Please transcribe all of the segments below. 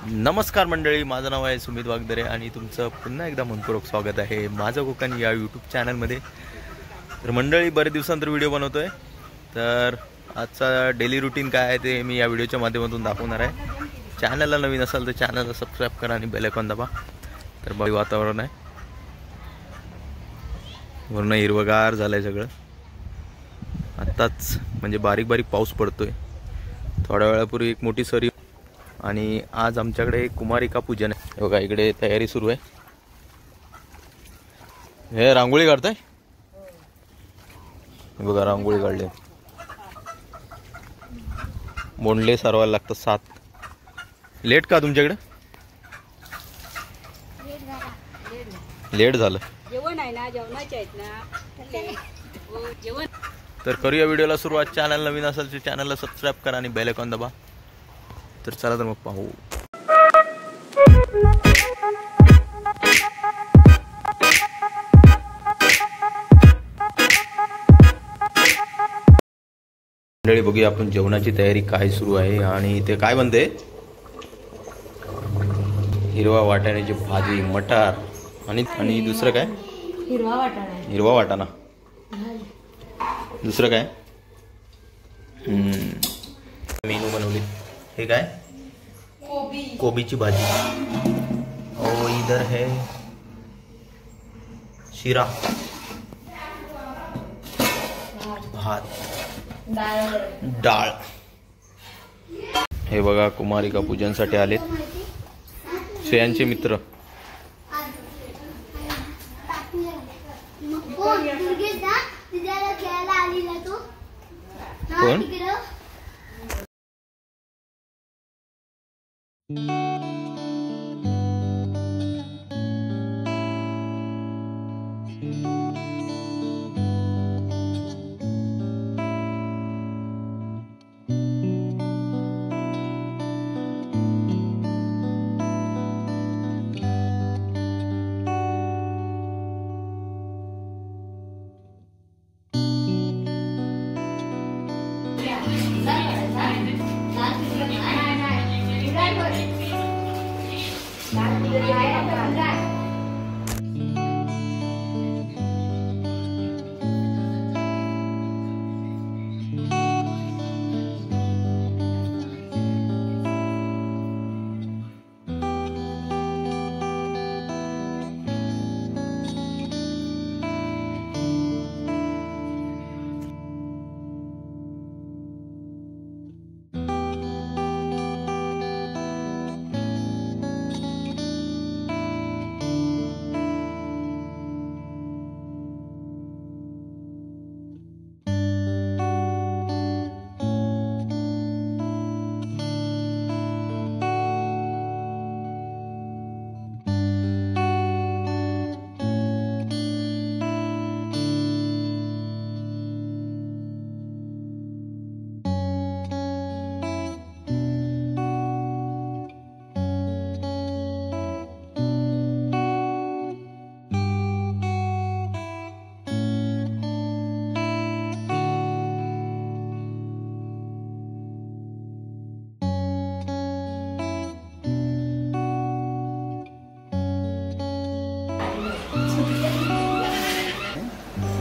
नमस्कार मंडळी, माझं नाव आहे सुमित वागदरे आणि तुमचं पुन्हा एकदा मनपूर्वक स्वागत आहे माझं कोकण या यूट्यूब चॅनलमध्ये। तर मंडळी, बरेच दिवसांतर व्हिडिओ बनवतोय, तर आजचा डेली रुटीन काय आहे ते मी या व्हिडिओच्या माध्यमातून दाखवणार आहे। चॅनलला नवीन असाल तर चॅनलला सबस्क्राईब करा आणि बेल आयकॉन दाबा। तर बघ, वातावरण आहे, वरून हिरवगार झालंय सगळं। आत्ताच म्हणजे बारीक बारीक पाऊस पडतोय, थोड्या वेळापूर्वी एक मोठी सरी। आणि आज आमच्याकडे कुमारिका पूजन आहे। बघा, इकडे तयारी सुरू आहे। हे रांगोळी काढताय, बघा रांगोळी काढली, मोंडले सारवायला लागतं 7। लेट का तुमच्याकडे? लेट झालं, जेवण आहे ना, जेवणाचे आहेत ना जेवण। तर करूया व्हिडिओला सुरुवात। चॅनल नवीन असेल तर चॅनलला सबस्क्राईब करा आणि बेल आयकॉन दाबा। तर चला तर मग पाहू। मंडळी, बघूया आपण जेवणाची तयारी काय सुरू आहे। आणि ते काय बनते? हिरवा वाटाण्याची भाजी, मटार आणि दुसरं काय? हिरवा वाटाणा। दुसरं काय? मेनू बनवली। हे काय? कोबीची भाजी। और इधर है शिरा, भात, डाळ। हे बघा, कुमारिका पूजनसाठी आलेत श्रेयांचे मित्र। कोण?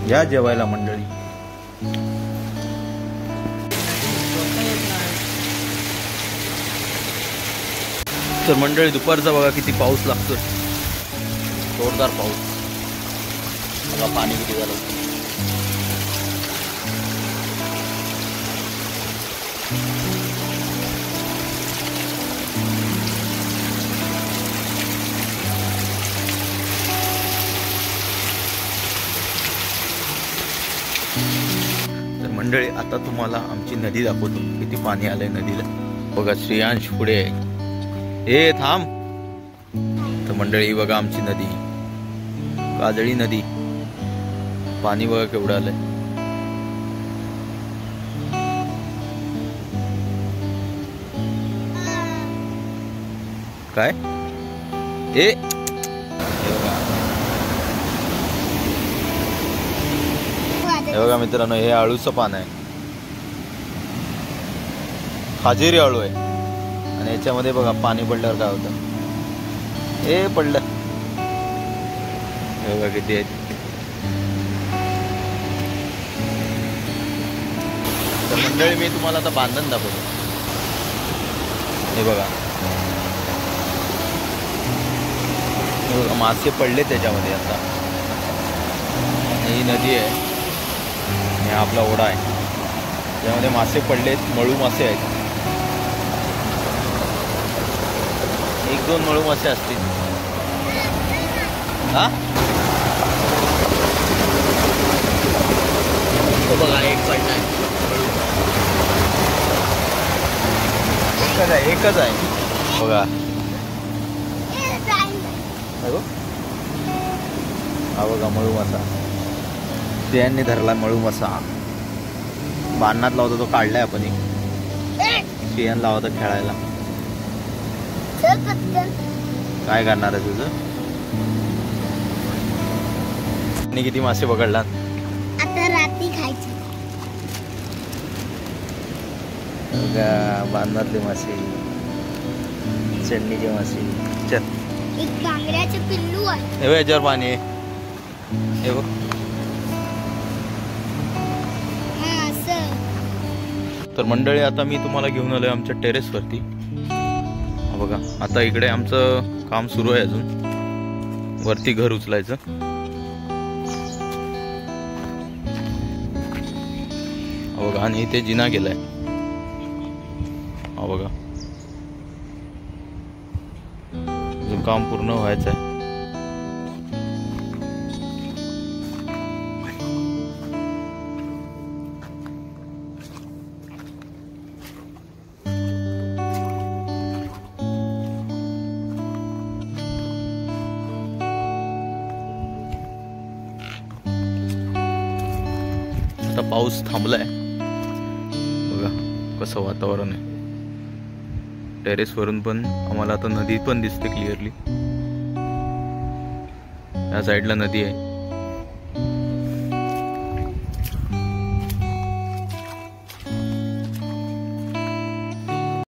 या जेवायला मंडळी। तर मंडळी, दुपारचा बघा किती पाऊस लागतोय, जोरदार पाऊस। बघा पाणी किती झालं। मंडळी, आता तुम्हाला आमची नदी दाखवतो, किती पाणी आलंय नदीला। बघा, श्रेयांश पुढे आहे, हे थांब। तर मंडळी बघा, आमची नदी, काजळी नदी, पाणी बघा केवढं आलंय। काय हे बघा मित्रांनो, हे आळूचं पान आहे, खाजेरी आळू आहे। आणि याच्यामध्ये बघा पाणी पडल्यावर काय होतं. हे पडलं, हे बघा किती आहेत. तर मंडळी मी तुम्हाला आता बांधण दाखवतो. हे बघा, मासे पडले त्याच्यामध्ये. आता ही नदी आहे आणि हा आपला ओढा आहे. त्यामध्ये मासे पडलेत, मळू मासे आहेत. 1-2 मळू मासे असतील. हा तो बघा, एक पडला आहे. एकच आहे बघा. हा बघा मळू मासा, त्यांनी धरला मळू मासा. बाणात लावतो तो, काढलाय आपण. सियान लावतो खेळायला. काय करणार आहे तुझं? आणि किती मासे पकडलात? आता रात्री खायची. बांधातले मासे, चढणीचे मासे. चल, एक बांगड्याचे पिल्लू आहे. हे बघ, याच्यावर पाणी आहे. हे बघ. तर मंडळी, आता मी तुम्हाला घेऊन आलोय आमच्या टेरेसवरती. हा बघा, आता इकडे आमचं काम सुरू आहे अजून, वरती घर उचलायचं. हा बघा, आणि इथे जिना गेलाय. हा बघा, अजून काम पूर्ण व्हायचं आहे. आता पाऊस थांबलाय. बघा कसं वातावरण आहे. टेरेस वरून पण आम्हाला आता नदी पण दिसते क्लिअरली. या साईडला नदी आहे.